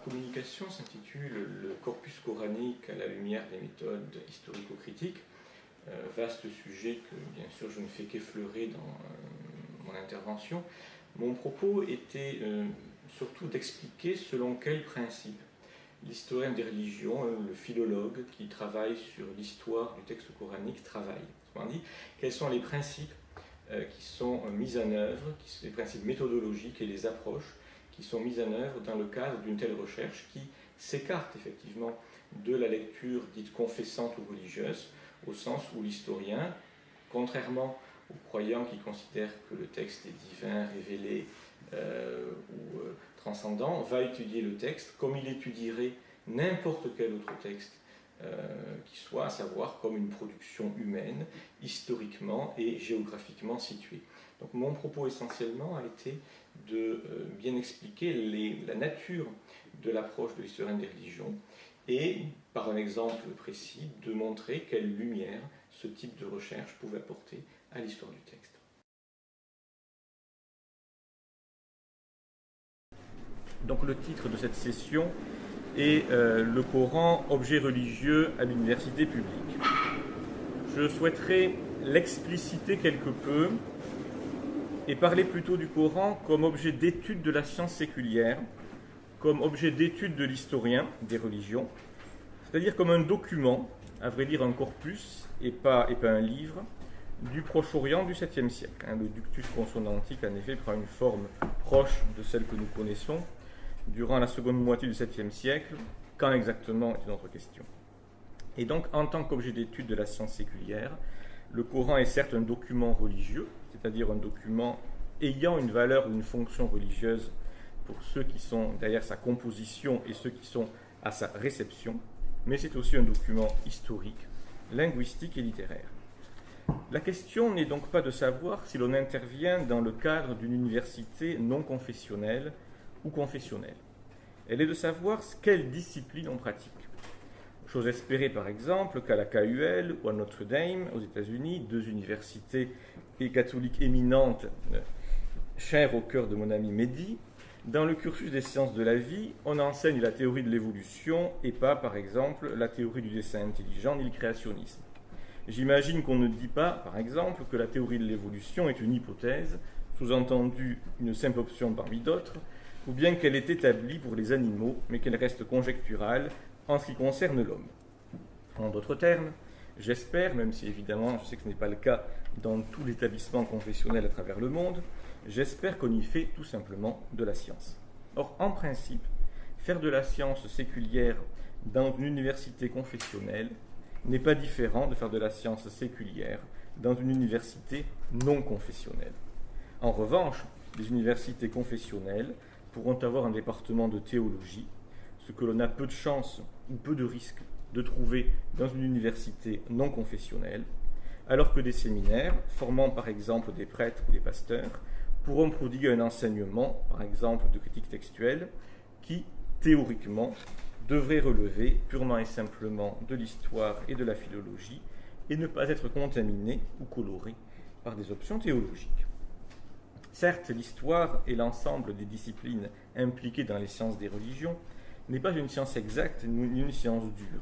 communication s'intitule Le corpus coranique à la lumière des méthodes historico-critiques. Vaste sujet que, bien sûr, je ne fais qu'effleurer dans mon intervention. Mon propos était surtout d'expliquer selon quels principes l'historien des religions, le philologue qui travaille sur l'histoire du texte coranique travaille. Autrement dit, quels sont les principes qui sont mis en œuvre, les principes méthodologiques et les approches qui sont mises en œuvre dans le cadre d'une telle recherche qui s'écarte effectivement de la lecture dite confessante ou religieuse, au sens où l'historien, contrairement aux croyants qui considèrent que le texte est divin, révélé ou transcendant, va étudier le texte comme il étudierait n'importe quel autre texte qui soit, à savoir comme une production humaine, historiquement et géographiquement située. Donc mon propos essentiellement a été de bien expliquer la nature de l'approche de l'historien des religions et, par un exemple précis, de montrer quelle lumière ce type de recherche pouvait apporter à l'histoire du texte. Donc le titre de cette session est Le Coran, objet religieux à l'université publique. Je souhaiterais l'expliciter quelque peu et parler plutôt du Coran comme objet d'étude de la science séculière, comme objet d'étude de l'historien des religions, c'est-à-dire comme un document, à vrai dire un corpus et pas un livre, du Proche-Orient du 7e siècle. Le ductus consonantique, en effet, prend une forme proche de celle que nous connaissons durant la seconde moitié du 7e siècle. Quand exactement est une autre question. Et donc, en tant qu'objet d'étude de la science séculière, le Coran est certes un document religieux, c'est-à-dire un document ayant une valeur ou une fonction religieuse pour ceux qui sont derrière sa composition et ceux qui sont à sa réception, mais c'est aussi un document historique, linguistique et littéraire. La question n'est donc pas de savoir si l'on intervient dans le cadre d'une université non confessionnelle ou confessionnelle. Elle est de savoir quelle discipline on pratique. J'ose espérer par exemple qu'à la KUL ou à Notre-Dame aux États-Unis, deux universités catholiques éminentes, chères au cœur de mon ami Mehdi, dans le cursus des sciences de la vie, on enseigne la théorie de l'évolution et pas par exemple la théorie du dessin intelligent ni le créationnisme. J'imagine qu'on ne dit pas, par exemple, que la théorie de l'évolution est une hypothèse, sous-entendu une simple option parmi d'autres, ou bien qu'elle est établie pour les animaux, mais qu'elle reste conjecturale en ce qui concerne l'homme. En d'autres termes, j'espère, même si évidemment je sais que ce n'est pas le cas dans tout l'établissement confessionnel à travers le monde, j'espère qu'on y fait tout simplement de la science. Or, en principe, faire de la science séculière dans une université confessionnelle n'est pas différent de faire de la science séculière dans une université non confessionnelle. En revanche, les universités confessionnelles pourront avoir un département de théologie, ce que l'on a peu de chance ou peu de risque de trouver dans une université non confessionnelle, alors que des séminaires, formant par exemple des prêtres ou des pasteurs, pourront prodiguer un enseignement, par exemple de critique textuelle, qui, théoriquement, devrait relever purement et simplement de l'histoire et de la philologie et ne pas être contaminé ou coloré par des options théologiques. Certes, l'histoire et l'ensemble des disciplines impliquées dans les sciences des religions n'est pas une science exacte ni une science dure,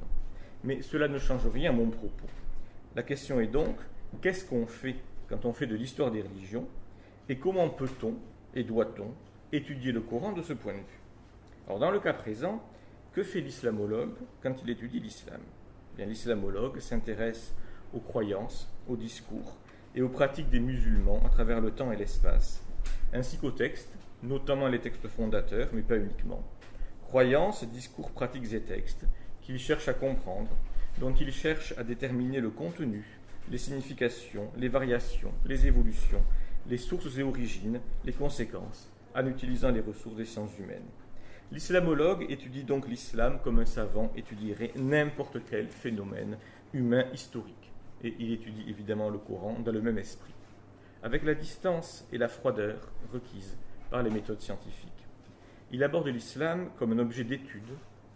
mais cela ne change rien à mon propos. La question est donc, qu'est-ce qu'on fait quand on fait de l'histoire des religions et comment peut-on et doit-on étudier le Coran de ce point de vue? Alors, dans le cas présent, que fait l'islamologue quand il étudie l'islam? Bien, l'islamologue s'intéresse aux croyances, aux discours et aux pratiques des musulmans à travers le temps et l'espace, ainsi qu'aux textes, notamment les textes fondateurs, mais pas uniquement. Croyances, discours, pratiques et textes qu'il cherche à comprendre, dont il cherche à déterminer le contenu, les significations, les variations, les évolutions, les sources et origines, les conséquences, en utilisant les ressources des sciences humaines. L'islamologue étudie donc l'islam comme un savant étudierait n'importe quel phénomène humain historique. Et il étudie évidemment le Coran dans le même esprit, avec la distance et la froideur requises par les méthodes scientifiques. Il aborde l'islam comme un objet d'étude,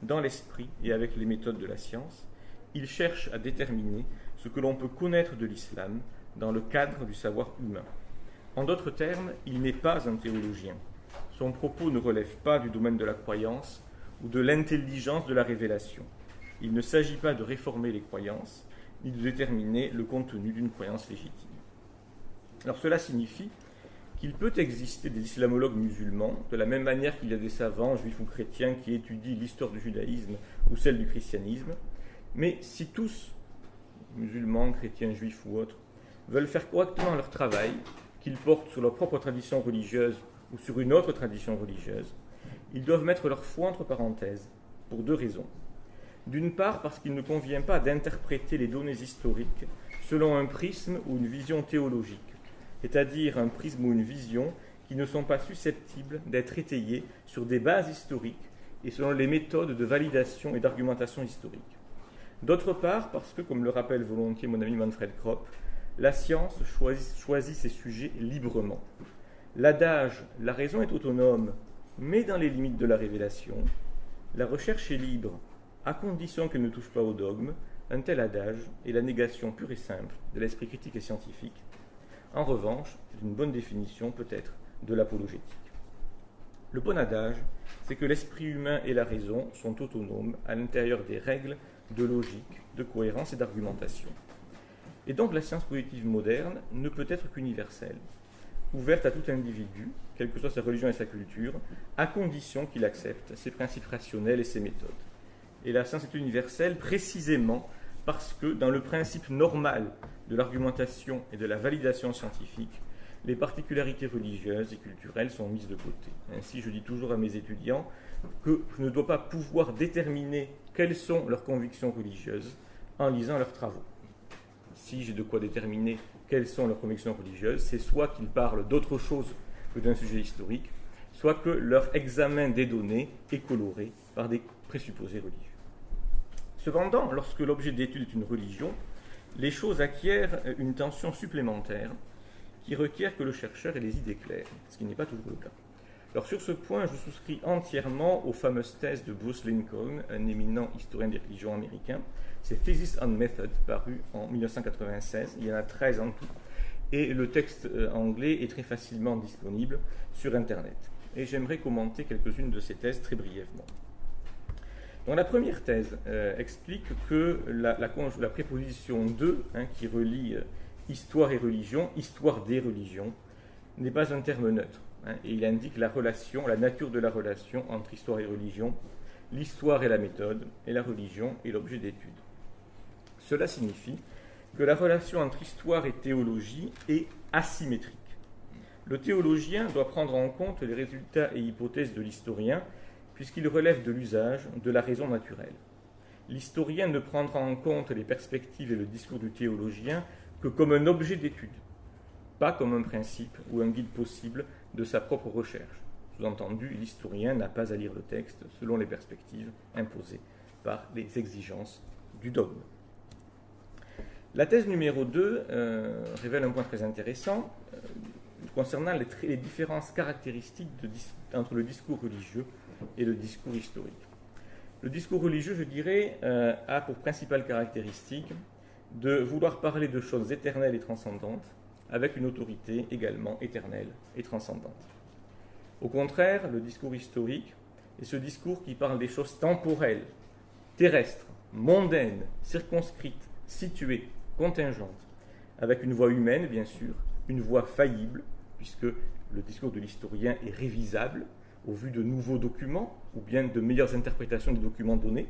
dans l'esprit et avec les méthodes de la science. Il cherche à déterminer ce que l'on peut connaître de l'islam dans le cadre du savoir humain. En d'autres termes, il n'est pas un théologien. Son propos ne relève pas du domaine de la croyance ou de l'intelligence de la révélation. Il ne s'agit pas de réformer les croyances, ni de déterminer le contenu d'une croyance légitime. Alors cela signifie qu'il peut exister des islamologues musulmans, de la même manière qu'il y a des savants, juifs ou chrétiens, qui étudient l'histoire du judaïsme ou celle du christianisme, mais si tous, musulmans, chrétiens, juifs ou autres, veulent faire correctement leur travail, qu'ils portent sur leur propre tradition religieuse ou sur une autre tradition religieuse, ils doivent mettre leur foi entre parenthèses, pour deux raisons. D'une part, parce qu'il ne convient pas d'interpréter les données historiques selon un prisme ou une vision théologique, c'est-à-dire un prisme ou une vision qui ne sont pas susceptibles d'être étayés sur des bases historiques et selon les méthodes de validation et d'argumentation historique. D'autre part, parce que, comme le rappelle volontiers mon ami Manfred Kropp, la science choisit ses sujets librement. L'adage « la raison est autonome, mais dans les limites de la révélation », la recherche est libre, à condition qu'elle ne touche pas au dogme, un tel adage est la négation pure et simple de l'esprit critique et scientifique. En revanche, c'est une bonne définition peut-être de l'apologétique. Le bon adage, c'est que l'esprit humain et la raison sont autonomes à l'intérieur des règles de logique, de cohérence et d'argumentation. Et donc la science positive moderne ne peut être qu'universelle, ouverte à tout individu, quelle que soit sa religion et sa culture, à condition qu'il accepte ses principes rationnels et ses méthodes. Et la science est universelle précisément parce que dans le principe normal de l'argumentation et de la validation scientifique, les particularités religieuses et culturelles sont mises de côté. Ainsi, je dis toujours à mes étudiants que je ne dois pas pouvoir déterminer quelles sont leurs convictions religieuses en lisant leurs travaux. Si j'ai de quoi déterminer quelles sont leurs convictions religieuses, c'est soit qu'ils parlent d'autre chose que d'un sujet historique, soit que leur examen des données est coloré par des présupposés religieux. Cependant, lorsque l'objet d'étude est une religion, les choses acquièrent une tension supplémentaire qui requiert que le chercheur ait les idées claires, ce qui n'est pas toujours le cas. Alors sur ce point, je souscris entièrement aux fameuses thèses de Bruce Lincoln, un éminent historien des religions américain. C'est Thesis on Method, paru en 1996, il y en a 13 en tout, et le texte anglais est très facilement disponible sur Internet. Et j'aimerais commenter quelques-unes de ces thèses très brièvement. Donc la première thèse explique que la préposition de, qui relie histoire et religion, histoire des religions, n'est pas un terme neutre. Et il indique la relation, la nature de la relation entre histoire et religion. L'histoire est la méthode et la religion est l'objet d'étude. Cela signifie que la relation entre histoire et théologie est asymétrique. Le théologien doit prendre en compte les résultats et hypothèses de l'historien puisqu'il relève de l'usage de la raison naturelle. L'historien ne prendra en compte les perspectives et le discours du théologien que comme un objet d'étude, pas comme un principe ou un guide possible de sa propre recherche. Sous-entendu, l'historien n'a pas à lire le texte selon les perspectives imposées par les exigences du dogme. La thèse numéro 2 révèle un point très intéressant concernant les différences caractéristiques entre le discours religieux et le discours historique. Le discours religieux, je dirais, a pour principale caractéristique de vouloir parler de choses éternelles et transcendantes avec une autorité également éternelle et transcendante. Au contraire, le discours historique est ce discours qui parle des choses temporelles, terrestres, mondaines, circonscrites, situées, contingentes, avec une voix humaine, bien sûr, une voix faillible, puisque le discours de l'historien est révisable au vu de nouveaux documents ou bien de meilleures interprétations des documents donnés,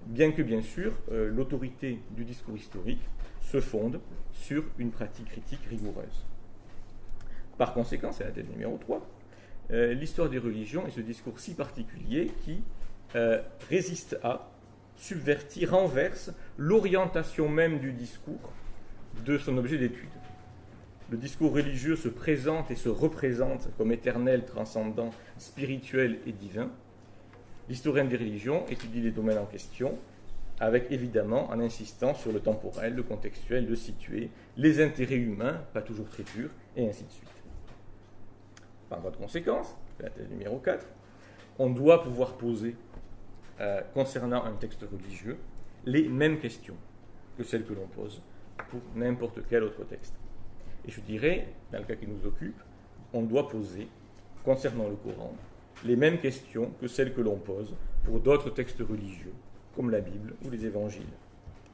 bien que, bien sûr, l'autorité du discours historique se fonde sur une pratique critique rigoureuse. Par conséquent, c'est la thèse numéro 3, l'histoire des religions est ce discours si particulier qui résiste à, subvertit, renverse l'orientation même du discours de son objet d'étude. Le discours religieux se présente et se représente comme éternel, transcendant, spirituel et divin. L'historien des religions étudie les domaines en question, avec évidemment en insistant sur le temporel, le contextuel, le situé, les intérêts humains, pas toujours très purs, et ainsi de suite. Par voie de conséquence, la thèse numéro 4, on doit pouvoir poser, concernant un texte religieux, les mêmes questions que celles que l'on pose pour n'importe quel autre texte. Et je dirais, dans le cas qui nous occupe, on doit poser, concernant le Coran, les mêmes questions que celles que l'on pose pour d'autres textes religieux, comme la Bible ou les évangiles.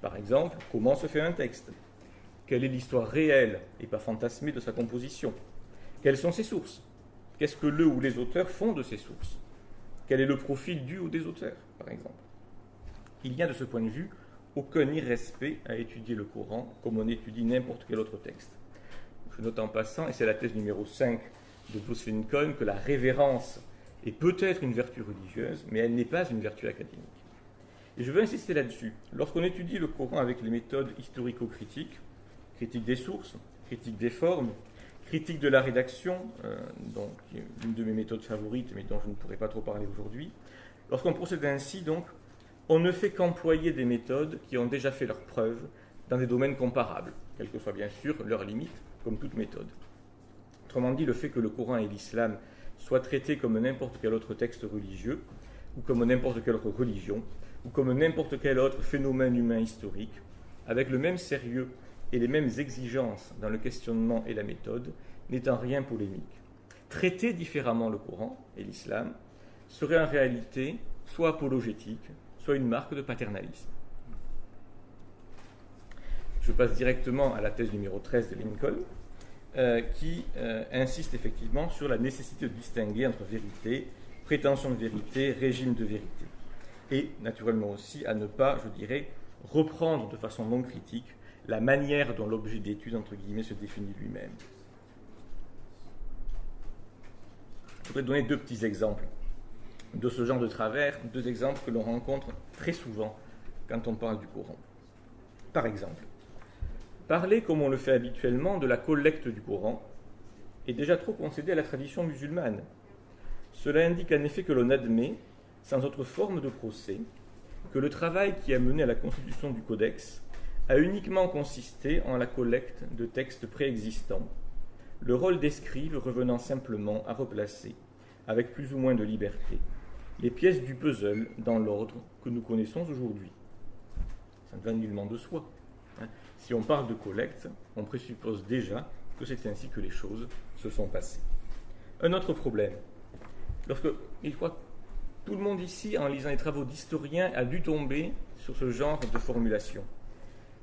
Par exemple, comment se fait un texte? Quelle est l'histoire réelle et pas fantasmée de sa composition? Quelles sont ses sources? Qu'est-ce que le ou les auteurs font de ces sources? Quel est le profil du ou des auteurs, par exemple? Il n'y a de ce point de vue aucun irrespect à étudier le Coran comme on étudie n'importe quel autre texte. Je note en passant, et c'est la thèse numéro 5 de Bruce Lincoln, que la révérence est peut-être une vertu religieuse, mais elle n'est pas une vertu académique. Et je veux insister là-dessus. Lorsqu'on étudie le Coran avec les méthodes historico-critiques, critique des sources, critique des formes, critique de la rédaction, donc une de mes méthodes favorites, mais dont je ne pourrai pas trop parler aujourd'hui, lorsqu'on procède ainsi, donc, on ne fait qu'employer des méthodes qui ont déjà fait leurs preuves dans des domaines comparables, quelles que soient bien sûr leurs limites, comme toute méthode. Autrement dit, le fait que le Coran et l'islam soient traités comme n'importe quel autre texte religieux, ou comme n'importe quelle autre religion, ou comme n'importe quel autre phénomène humain historique, avec le même sérieux et les mêmes exigences dans le questionnement et la méthode, n'est en rien polémique. Traiter différemment le Coran et l'islam serait en réalité soit apologétique, soit une marque de paternalisme. Je passe directement à la thèse numéro 13 de Lincoln, qui insiste effectivement sur la nécessité de distinguer entre vérité, prétention de vérité, régime de vérité. Et naturellement aussi à ne pas, je dirais, reprendre de façon non critique la manière dont l'objet d'étude, entre guillemets, se définit lui-même. Je voudrais donner deux petits exemples de ce genre de travers, deux exemples que l'on rencontre très souvent quand on parle du Coran. Par exemple, parler, comme on le fait habituellement, de la collecte du Coran est déjà trop concédé à la tradition musulmane. Cela indique en effet que l'on admet, sans autre forme de procès, que le travail qui a mené à la constitution du Codex a uniquement consisté en la collecte de textes préexistants, le rôle des scribes revenant simplement à replacer, avec plus ou moins de liberté, les pièces du puzzle dans l'ordre que nous connaissons aujourd'hui. Ça ne va nullement de soi. Si on parle de collecte, on présuppose déjà que c'est ainsi que les choses se sont passées. Un autre problème, lorsque, je crois que tout le monde ici, en lisant les travaux d'historiens, a dû tomber sur ce genre de formulation.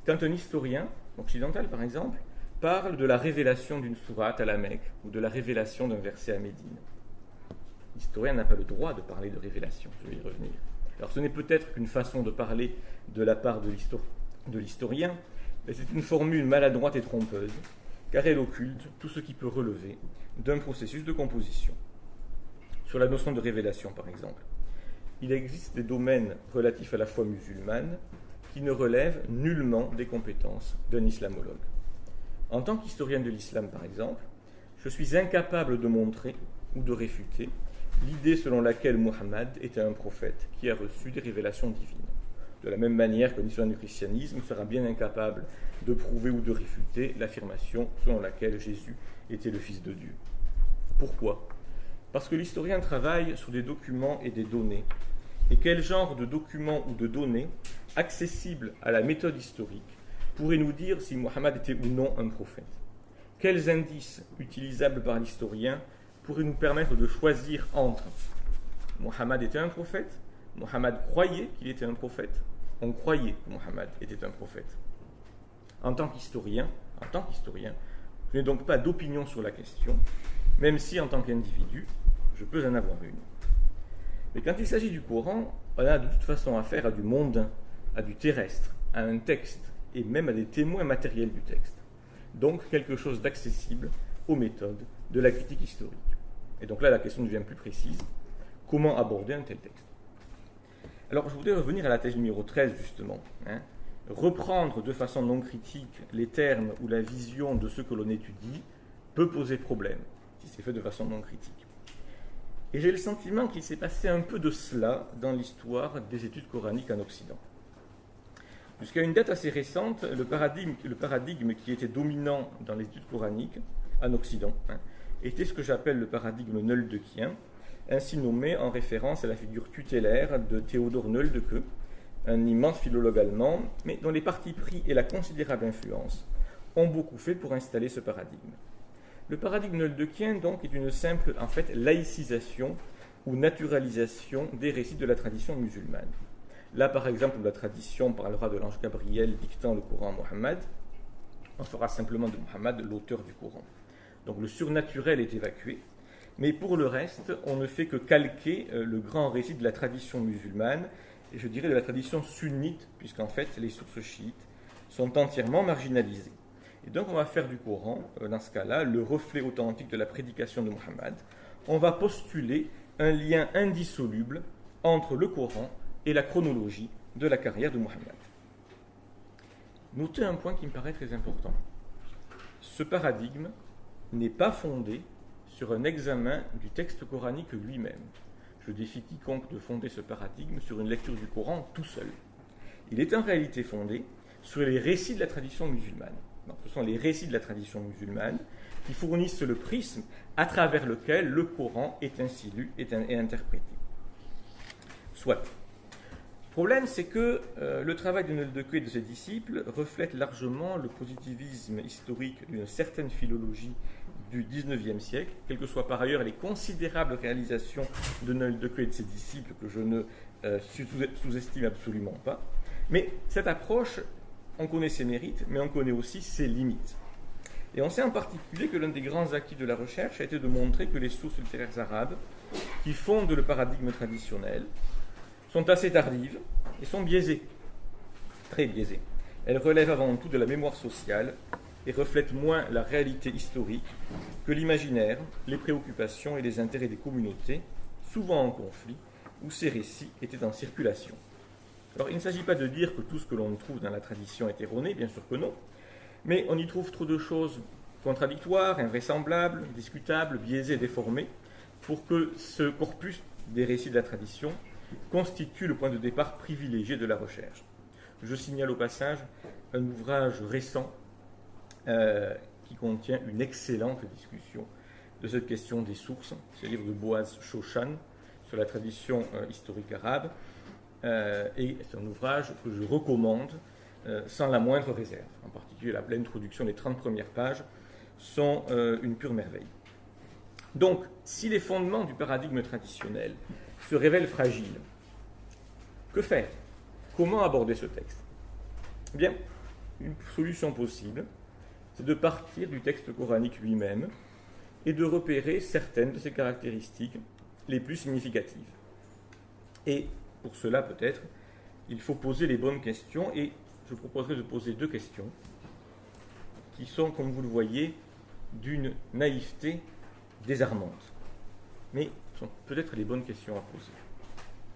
Quand un historien, occidental par exemple, parle de la révélation d'une sourate à la Mecque ou de la révélation d'un verset à Médine, l'historien n'a pas le droit de parler de révélation, je vais y revenir. Alors ce n'est peut-être qu'une façon de parler de la part de l'historien, mais c'est une formule maladroite et trompeuse, car elle occulte tout ce qui peut relever d'un processus de composition. Sur la notion de révélation, par exemple, il existe des domaines relatifs à la foi musulmane qui ne relèvent nullement des compétences d'un islamologue. En tant qu'historien de l'islam, par exemple, je suis incapable de montrer ou de réfuter l'idée selon laquelle Muhammad était un prophète qui a reçu des révélations divines. De la même manière qu'un historien du christianisme sera bien incapable de prouver ou de réfuter l'affirmation selon laquelle Jésus était le Fils de Dieu. Pourquoi ? Parce que l'historien travaille sur des documents et des données. Et quel genre de documents ou de données accessibles à la méthode historique pourrait nous dire si Muhammad était ou non un prophète ? Quels indices utilisables par l'historien pourraient nous permettre de choisir entre Muhammad était un prophète, Muhammad croyait qu'il était un prophète, on croyait que Muhammad était un prophète. En tant qu'historien, je n'ai donc pas d'opinion sur la question, même si en tant qu'individu, je peux en avoir une. Mais quand il s'agit du Coran, on a de toute façon affaire à du mondain, à du terrestre, à un texte, et même à des témoins matériels du texte. Donc quelque chose d'accessible aux méthodes de la critique historique. Et donc là, la question devient plus précise. Comment aborder un tel texte ? Alors, je voudrais revenir à la thèse numéro 13, justement. Reprendre de façon non critique les termes ou la vision de ce que l'on étudie peut poser problème, si c'est fait de façon non critique. Et j'ai le sentiment qu'il s'est passé un peu de cela dans l'histoire des études coraniques en Occident. Jusqu'à une date assez récente, le paradigme qui était dominant dans les études coraniques en Occident était ce que j'appelle le paradigme nöldekien, ainsi nommé en référence à la figure tutélaire de Théodore Nöldeke, un immense philologue allemand, mais dont les partis pris et la considérable influence ont beaucoup fait pour installer ce paradigme. Le paradigme nöldekien, donc, est une simple, laïcisation ou naturalisation des récits de la tradition musulmane. Là, par exemple, la tradition parlera de l'ange Gabriel dictant le Coran à Mohammed. On fera simplement de Mohammed l'auteur du Coran. Donc le surnaturel est évacué, mais pour le reste, on ne fait que calquer le grand récit de la tradition musulmane, et je dirais de la tradition sunnite, puisqu'en fait les sources chiites sont entièrement marginalisées. Et donc on va faire du Coran, dans ce cas-là, le reflet authentique de la prédication de Mohammed. On va postuler un lien indissoluble entre le Coran et la chronologie de la carrière de Mohammed. Notez un point qui me paraît très important. Ce paradigme n'est pas fondé sur un examen du texte coranique lui-même. Je défie quiconque de fonder ce paradigme sur une lecture du Coran tout seul. Il est en réalité fondé sur les récits de la tradition musulmane. Donc, ce sont les récits de la tradition musulmane qui fournissent le prisme à travers lequel le Coran est ainsi lu et interprété. Soit. Le problème, c'est que le travail de Nöldeke et de ses disciples reflète largement le positivisme historique d'une certaine philologie du XIXe siècle, quelles que soient par ailleurs les considérables réalisations de Nöldeke et de ses disciples que je ne sous-estime absolument pas. Mais cette approche, on connaît ses mérites, mais on connaît aussi ses limites. Et on sait en particulier que l'un des grands acquis de la recherche a été de montrer que les sources littéraires arabes, qui fondent le paradigme traditionnel, sont assez tardives et sont biaisées, très biaisées. Elles relèvent avant tout de la mémoire sociale et reflètent moins la réalité historique que l'imaginaire, les préoccupations et les intérêts des communautés, souvent en conflit, où ces récits étaient en circulation. Alors il ne s'agit pas de dire que tout ce que l'on trouve dans la tradition est erroné, bien sûr que non, mais on y trouve trop de choses contradictoires, invraisemblables, discutables, biaisées, déformées, pour que ce corpus des récits de la tradition constitue le point de départ privilégié de la recherche. Je signale au passage un ouvrage récent qui contient une excellente discussion de cette question des sources. C'est le livre de Boaz Shoshan sur la tradition historique arabe, et c'est un ouvrage que je recommande sans la moindre réserve. En particulier, l'introduction des 30 premières pages sont une pure merveille. Donc, si les fondements du paradigme traditionnel se révèlent fragiles, que faire? Comment aborder ce texte? Eh bien, une solution possible, c'est de partir du texte coranique lui-même et de repérer certaines de ses caractéristiques les plus significatives. Et pour cela, peut-être, il faut poser les bonnes questions, et je proposerai de poser 2 questions qui sont, comme vous le voyez, d'une naïveté désarmante. Mais ce sont peut-être les bonnes questions à poser.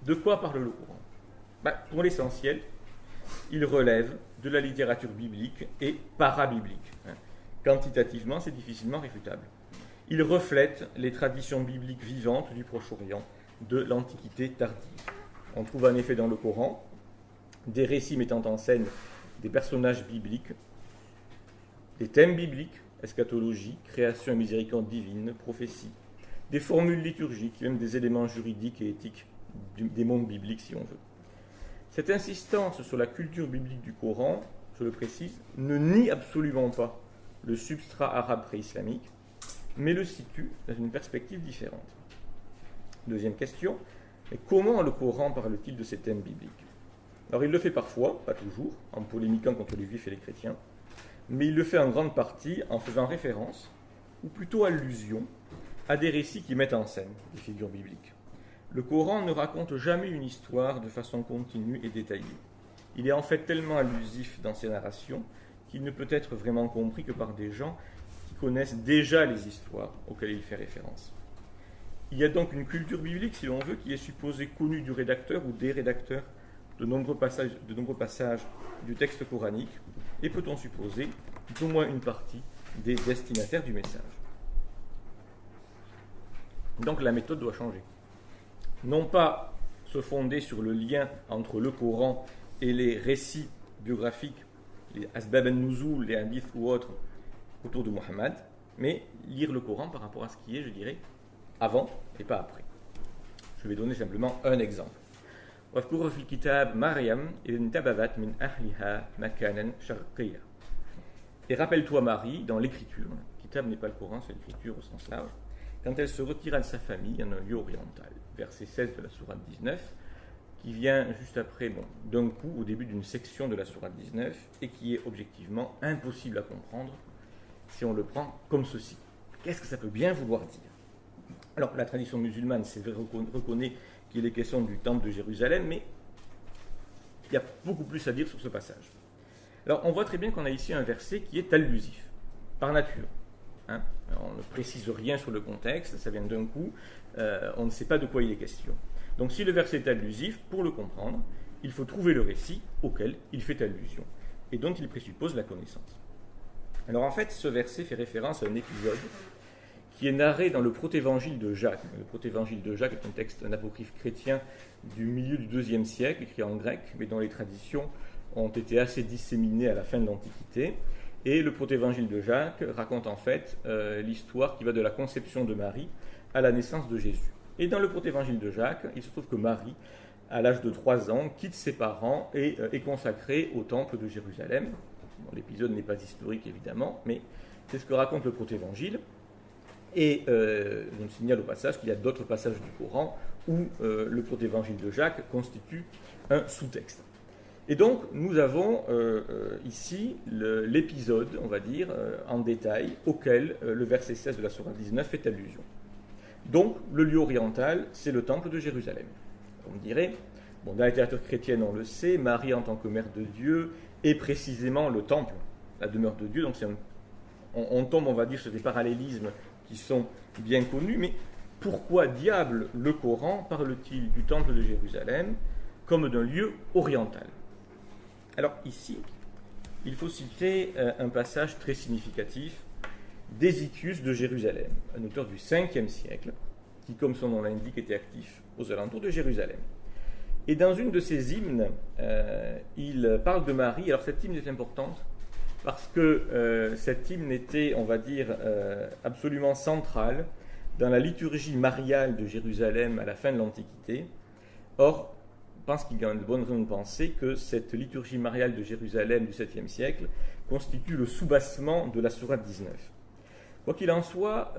De quoi parle le Coran? Pour l'essentiel, il relève de la littérature biblique et parabiblique. Quantitativement, c'est difficilement réfutable. Il reflète les traditions bibliques vivantes du Proche-Orient de l'Antiquité tardive. On trouve en effet dans le Coran des récits mettant en scène des personnages bibliques, des thèmes bibliques, eschatologie, création et miséricorde divine, prophétie, des formules liturgiques, même des éléments juridiques et éthiques des mondes bibliques, si on veut. Cette insistance sur la culture biblique du Coran, je le précise, ne nie absolument pas le substrat arabe pré-islamique, mais le situe dans une perspective différente. Deuxième question, mais comment le Coran parle-t-il de ces thèmes bibliques? Alors il le fait parfois, pas toujours, en polémiquant contre les juifs et les chrétiens, mais il le fait en grande partie en faisant référence, ou plutôt allusion, à des récits qui mettent en scène des figures bibliques. Le Coran ne raconte jamais une histoire de façon continue et détaillée. Il est en fait tellement allusif dans ses narrations qu'il ne peut être vraiment compris que par des gens qui connaissent déjà les histoires auxquelles il fait référence. Il y a donc une culture biblique, si l'on veut, qui est supposée connue du rédacteur ou des rédacteurs de nombreux passages du texte coranique, et peut-on supposer d'au moins une partie des destinataires du message. Donc la méthode doit changer. Non pas se fonder sur le lien entre le Coran et les récits biographiques, les asbab al-nuzul, les hadiths ou autres autour de Mohammed, mais lire le Coran par rapport à ce qui est, je dirais, avant et pas après. Je vais donner simplement un exemple. واذكر في الكتاب مريم إذ انتبذت من أهلها مكانا شرقيا. Et rappelle-toi Marie dans l'écriture. Le kitab n'est pas le Coran, c'est l'écriture au sens large. quand elle se retira de sa famille en un lieu oriental. Verset 16 de la sourate 19, qui vient juste après, d'un coup, au début d'une section de la sourate 19, et qui est objectivement impossible à comprendre si on le prend comme ceci. Qu'est-ce que ça peut bien vouloir dire? Alors, la tradition musulmane, c'est vrai, reconnaît qu'il est question du temple de Jérusalem, mais il y a beaucoup plus à dire sur ce passage. Alors, on voit très bien qu'on a ici un verset qui est allusif, par nature. On ne précise rien sur le contexte, ça vient d'un coup, on ne sait pas de quoi il est question. Donc si le verset est allusif, pour le comprendre, il faut trouver le récit auquel il fait allusion, et dont il présuppose la connaissance. Alors en fait, ce verset fait référence à un épisode qui est narré dans le protévangile de Jacques. Le protévangile de Jacques est un texte, un apocryphe chrétien du milieu du IIe siècle, écrit en grec, mais dont les traditions ont été assez disséminées à la fin de l'Antiquité. Et le protévangile de Jacques raconte en fait l'histoire qui va de la conception de Marie à la naissance de Jésus. Et dans le protévangile de Jacques, il se trouve que Marie, à l'âge de 3 ans, quitte ses parents et est consacrée au temple de Jérusalem. Bon, l'épisode n'est pas historique évidemment, mais c'est ce que raconte le protévangile. Et je me signale au passage qu'il y a d'autres passages du Coran où le protévangile de Jacques constitue un sous-texte. Et donc, nous avons ici l'épisode, on va dire, en détail, auquel le verset 16 de la sourate 19 fait allusion. Donc, le lieu oriental, c'est le temple de Jérusalem. On me dirait, dans la littérature chrétienne, on le sait, Marie en tant que mère de Dieu est précisément le temple, la demeure de Dieu. Donc, on tombe, on va dire, sur des parallélismes qui sont bien connus, mais pourquoi diable le Coran parle-t-il du temple de Jérusalem comme d'un lieu oriental? Alors ici, il faut citer un passage très significatif d'Hésychius de Jérusalem, un auteur du 5e siècle, qui, comme son nom l'indique, était actif aux alentours de Jérusalem. Et dans une de ses hymnes, il parle de Marie. Alors cette hymne est importante parce que cette hymne était, on va dire, absolument centrale dans la liturgie mariale de Jérusalem à la fin de l'Antiquité. Or, je pense qu'il y a une bonne raison de penser que cette liturgie mariale de Jérusalem du 7e siècle constitue le soubassement de la sourate 19. Quoi qu'il en soit,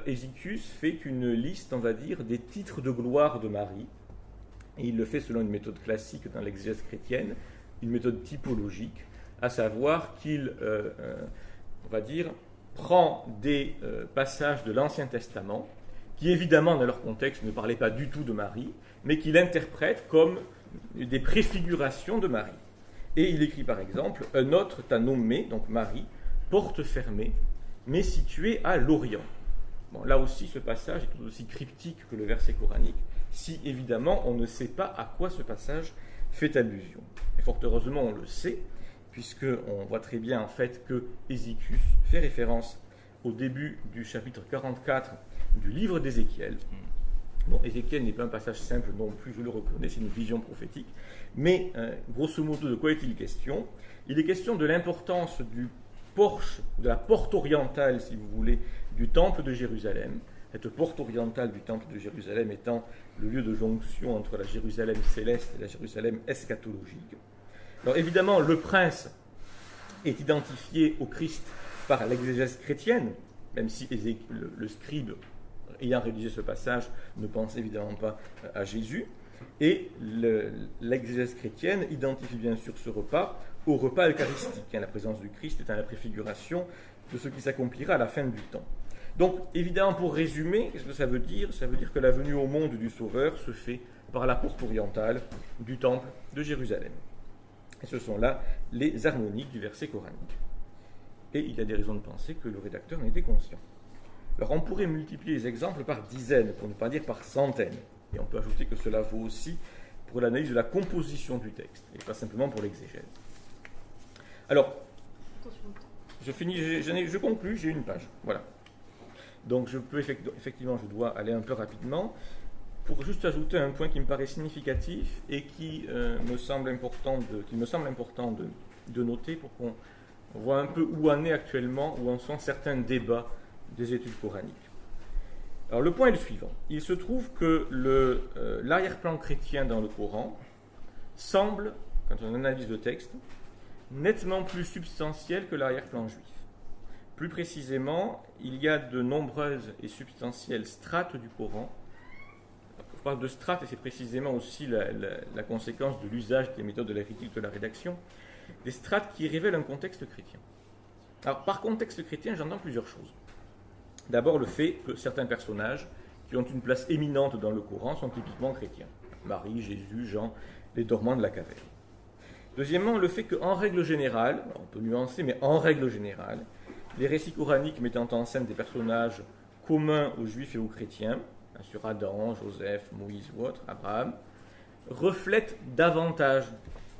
Hésychius fait une liste, on va dire, des titres de gloire de Marie, et il le fait selon une méthode classique dans l'exégèse chrétienne, une méthode typologique, à savoir qu'il, on va dire, prend des passages de l'Ancien Testament, qui évidemment dans leur contexte ne parlaient pas du tout de Marie, mais qu'il interprète comme des préfigurations de Marie. Et il écrit par exemple, « Un autre t'a nommé, donc Marie, porte fermée, mais située à l'Orient. » Bon, là aussi, ce passage est tout aussi cryptique que le verset coranique, si évidemment on ne sait pas à quoi ce passage fait allusion. Et fort heureusement, on le sait, puisqu'on voit très bien en fait que Hésychius fait référence au début du chapitre 44 du livre d'Ézéchiel. Bon, Ézéchiel n'est pas un passage simple non plus, je le reconnais, c'est une vision prophétique, mais grosso modo, de quoi est-il question? Il est question de l'importance du porche, de la porte orientale, si vous voulez, du temple de Jérusalem. Cette porte orientale du temple de Jérusalem étant le lieu de jonction entre la Jérusalem céleste et la Jérusalem eschatologique. Alors évidemment, le prince est identifié au Christ par l'exégèse chrétienne, même si le scribe ayant rédigé ce passage ne pense évidemment pas à Jésus, et l'exégèse chrétienne identifie bien sûr ce repas au repas eucharistique. La présence du Christ étant la préfiguration de ce qui s'accomplira à la fin du temps. Donc évidemment, pour résumer, qu'est-ce que ça veut dire? Ça veut dire que la venue au monde du Sauveur se fait par la porte orientale du temple de Jérusalem. Et ce sont là les harmoniques du verset coranique. Et il y a des raisons de penser que le rédacteur en était conscient. Alors on pourrait multiplier les exemples par dizaines, pour ne pas dire par centaines. Et on peut ajouter que cela vaut aussi pour l'analyse de la composition du texte, et pas simplement pour l'exégèse. Alors, je finis, je conclus, j'ai une page. Voilà. Donc je peux effectivement, je dois aller un peu rapidement, pour juste ajouter un point qui me paraît significatif et qui me semble important de noter pour qu'on voit un peu où en est actuellement, où en sont certains débats des études coraniques. Alors le point est le suivant. Il se trouve que l'arrière-plan chrétien dans le Coran semble, quand on analyse le texte, nettement plus substantiel que l'arrière-plan juif. Plus précisément, il y a de nombreuses et substantielles strates du Coran. Je parle de strates et c'est précisément aussi la conséquence de l'usage des méthodes de la critique de la rédaction. Des strates qui révèlent un contexte chrétien. Alors, par contexte chrétien, j'entends plusieurs choses. D'abord, le fait que certains personnages qui ont une place éminente dans le Coran sont typiquement chrétiens. Marie, Jésus, Jean, les dormants de la caverne. Deuxièmement, le fait qu'en règle générale, on peut nuancer, mais en règle générale, les récits coraniques mettant en scène des personnages communs aux juifs et aux chrétiens, bien sûr Adam, Joseph, Moïse ou autres, Abraham, reflètent davantage,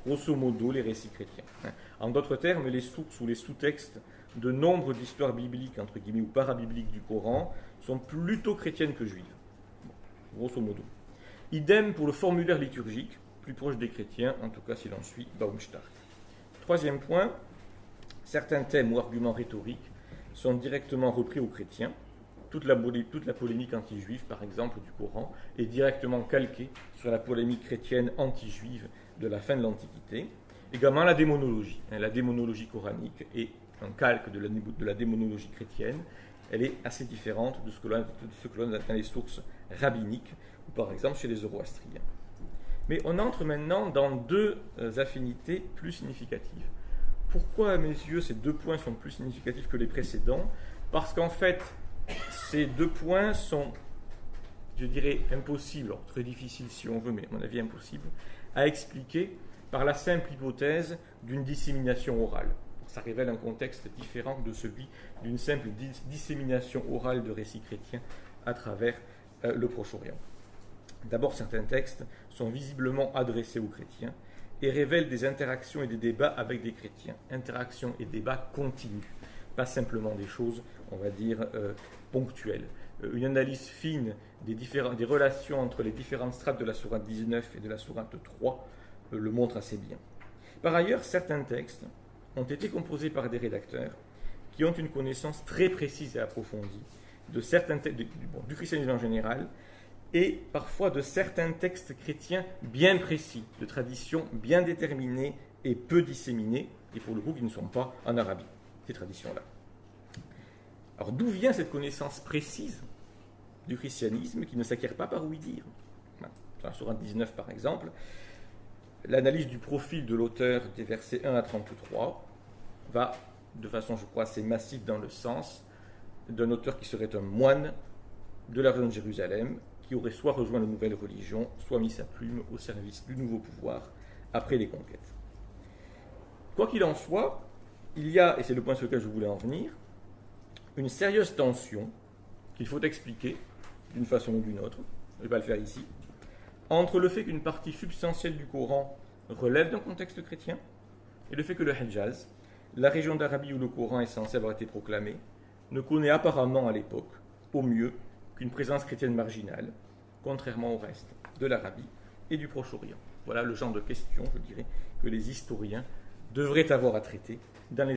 grosso modo, les récits chrétiens. En d'autres termes, les sources ou les sous-textes de nombre d'histoires bibliques, entre guillemets, ou parabibliques du Coran, sont plutôt chrétiennes que juives, grosso modo. Idem pour le formulaire liturgique, plus proche des chrétiens, en tout cas si l'on suit Baumstark. Troisième point, certains thèmes ou arguments rhétoriques sont directement repris aux chrétiens. Toute la polémique anti-juive, par exemple, du Coran, est directement calquée sur la polémique chrétienne anti-juive de la fin de l'Antiquité. Également la démonologie. La démonologie coranique est un calque de la démonologie chrétienne. Elle est assez différente de ce que l'on a dans les sources rabbiniques, ou par exemple chez les zoroastriens. Mais on entre maintenant dans deux affinités plus significatives. Pourquoi, à mes yeux, ces deux points sont plus significatifs que les précédents ? Parce qu'en fait, ces deux points sont, je dirais, impossibles, alors très difficiles si on veut, mais à mon avis impossibles, à expliquer par la simple hypothèse d'une dissémination orale. Ça révèle un contexte différent de celui d'une simple dissémination orale de récits chrétiens à travers le Proche-Orient. D'abord, certains textes sont visiblement adressés aux chrétiens et révèlent des interactions et des débats avec des chrétiens. Interactions et débats continus, pas simplement des choses, on va dire, ponctuelles. Une analyse fine des relations entre les différentes strates de la sourate 19 et de la sourate 3 le montre assez bien. Par ailleurs, certains textes ont été composés par des rédacteurs qui ont une connaissance très précise et approfondie de certains du christianisme en général, et parfois de certains textes chrétiens bien précis, de traditions bien déterminées et peu disséminées, et pour le coup qui ne sont pas en Arabie, ces traditions-là. Alors d'où vient cette connaissance précise du christianisme qui ne s'acquiert pas par ouï-dire ? Dans la sourate 19 par exemple, l'analyse du profil de l'auteur des versets 1 à 33 va, de façon je crois assez massive dans le sens d'un auteur qui serait un moine de la région de Jérusalem, qui aurait soit rejoint la nouvelle religion, soit mis sa plume au service du nouveau pouvoir après les conquêtes. Quoi qu'il en soit, il y a, et c'est le point sur lequel je voulais en venir, une sérieuse tension qu'il faut expliquer d'une façon ou d'une autre, je ne vais pas le faire ici, entre le fait qu'une partie substantielle du Coran relève d'un contexte chrétien et le fait que le Hejaz, la région d'Arabie où le Coran est censé avoir été proclamé, ne connaît apparemment à l'époque, au mieux, qu'une présence chrétienne marginale, contrairement au reste de l'Arabie et du Proche-Orient. Voilà le genre de questions, je dirais, que les historiens devraient avoir à traiter dans les